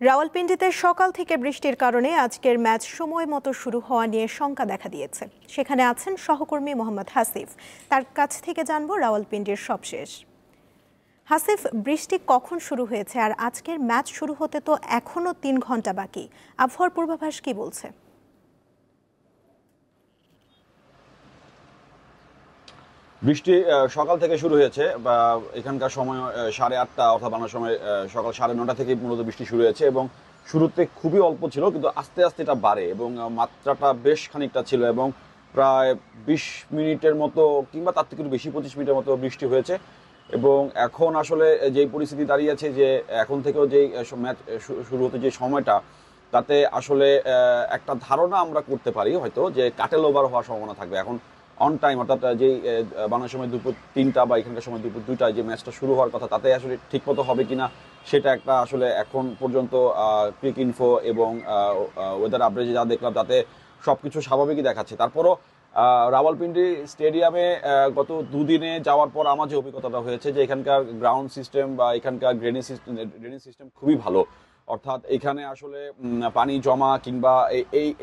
রাওয়ালপিন্ডিতে সকাল থেকে বৃষ্টির কারণে আজকের ম্যাচ সময় মতো শুরু হওয়া নিয়ে শঙ্কা দেখা দিয়েছে। সেখানে আছেন সহকর্মী মোহাম্মদ হাসিফ। তার কাছ থেকে জানবো রাওয়ালপিন্ডির সবশেষ। হাসিফ, বৃষ্টি কখন শুরু হয়েছে আর আজকের ম্যাচ শুরু হতে তো এখনো 3 ঘন্টা বাকি, আবহাওয়ার পূর্বাভাস কি বলছে? বৃষ্টি সকাল থেকে শুরু হয়েছে বা এখানকার সময় 8:30 অর্থাৎ বাংলার সময় সকাল 9:30 থেকে মূলত বৃষ্টি শুরু হয়েছে এবং শুরুতে খুবই অল্প ছিল, কিন্তু আস্তে আস্তে এটা বাড়ে এবং মাত্রাটা বেশ খানিকটা ছিল এবং প্রায় 20 মিনিটের মতো কিংবা তার থেকে একটু বেশি 25 মিনিটের মতো বৃষ্টি হয়েছে। এবং এখন আসলে যেই পরিস্থিতি দাঁড়িয়েছে যে এখন থেকেও যেই ম্যাচ শুরু হতে যে সময়টা, তাতে আসলে একটা ধারণা আমরা করতে পারি হয়তো যে কাটেল ওভার হওয়ার সম্ভাবনা থাকবে। এখন অন টাইম অর্থাৎ যেই বাংলার সময় দুপুর 3টা বা এখানকার সময় দুপুর 2টায় যে ম্যাচটা শুরু হওয়ার কথা, তাতে আসলে ঠিকমতো হবে কিনা সেটা একটা আসলে এখন পর্যন্ত ক্রিক ইনফো এবং ওয়েদার আপডেটে যা দেখলাম তাতে সবকিছু স্বাভাবিকই দেখাচ্ছে। তারপরও রাওয়ালপিন্ডি স্টেডিয়ামে গত দুদিনে যাওয়ার পর আমার যে অভিজ্ঞতাটা হয়েছে যে এখানকার গ্রাউন্ড সিস্টেম বা এখানকার ড্রেনেজ সিস্টেম খুবই ভালো। অর্থাৎ এখানে আসলে পানি জমা কিংবা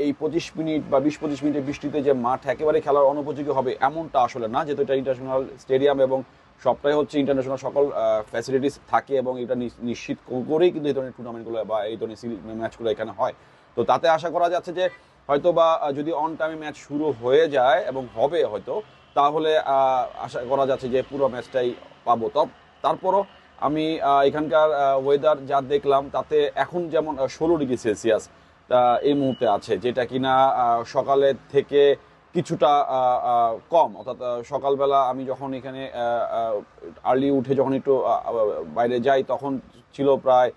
এই 25 মিনিট বা 20-25 মিনিটের বৃষ্টিতে যে মাঠ একেবারে খেলার অনুপযোগী হবে এমনটা আসলে না, যেহেতু এটা ইন্টারন্যাশনাল স্টেডিয়াম এবং সবটাই হচ্ছে ইন্টারন্যাশনাল সকল ফ্যাসিলিটিস থাকে এবং এটা নিশ্চিত করেই কিন্তু এই ধরনের টুর্নামেন্টগুলো বা এই ধরনের ম্যাচগুলো এখানে হয়। তো তাতে আশা করা যাচ্ছে যে হয়তো বা যদি অন টাইমে ম্যাচ শুরু হয়ে যায় এবং হবে হয়তো, তাহলে আশা করা যাচ্ছে যে পুরো ম্যাচটাই পাবো। তারপরও আমি এখানকার ওয়েদার যা দেখলাম তাতে এখন যেমন 16 ডিগ্রি সেলসিয়াস এই মুহূর্তে আছে, যেটা কিনা সকালের থেকে কিছুটা কম। অর্থাৎ সকালবেলা আমি যখন এখানে আর্লি উঠে যখন একটু বাইরে যাই তখন ছিল প্রায়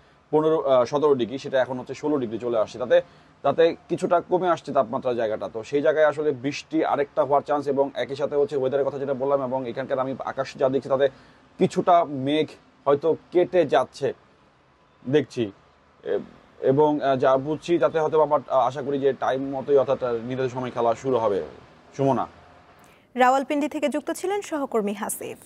17 ডিগ্রি, সেটা এখন হচ্ছে 16 ডিগ্রি চলে আসছে। তাতে কিছুটা কমে আসছে তাপমাত্রার জায়গাটা। তো সেই জায়গায় আসলে বৃষ্টি আরেকটা হওয়ার চান্স এবং একই সাথে হচ্ছে ওয়েদারের কথা যেটা বললাম এবং এখানকার আমি আকাশ যা দেখছি তাতে কিছুটা মেঘ হয়তো কেটে যাচ্ছে দেখছি এবং যা বুঝছি তাতে হয়তো আমার আশা করি যে টাইম মতোই অর্থাৎ নির্ধারিত সময় খেলা শুরু হবে। সুমনা। রাওয়ালপিন্ডি থেকে যুক্ত ছিলেন সহকর্মী হাসিফ।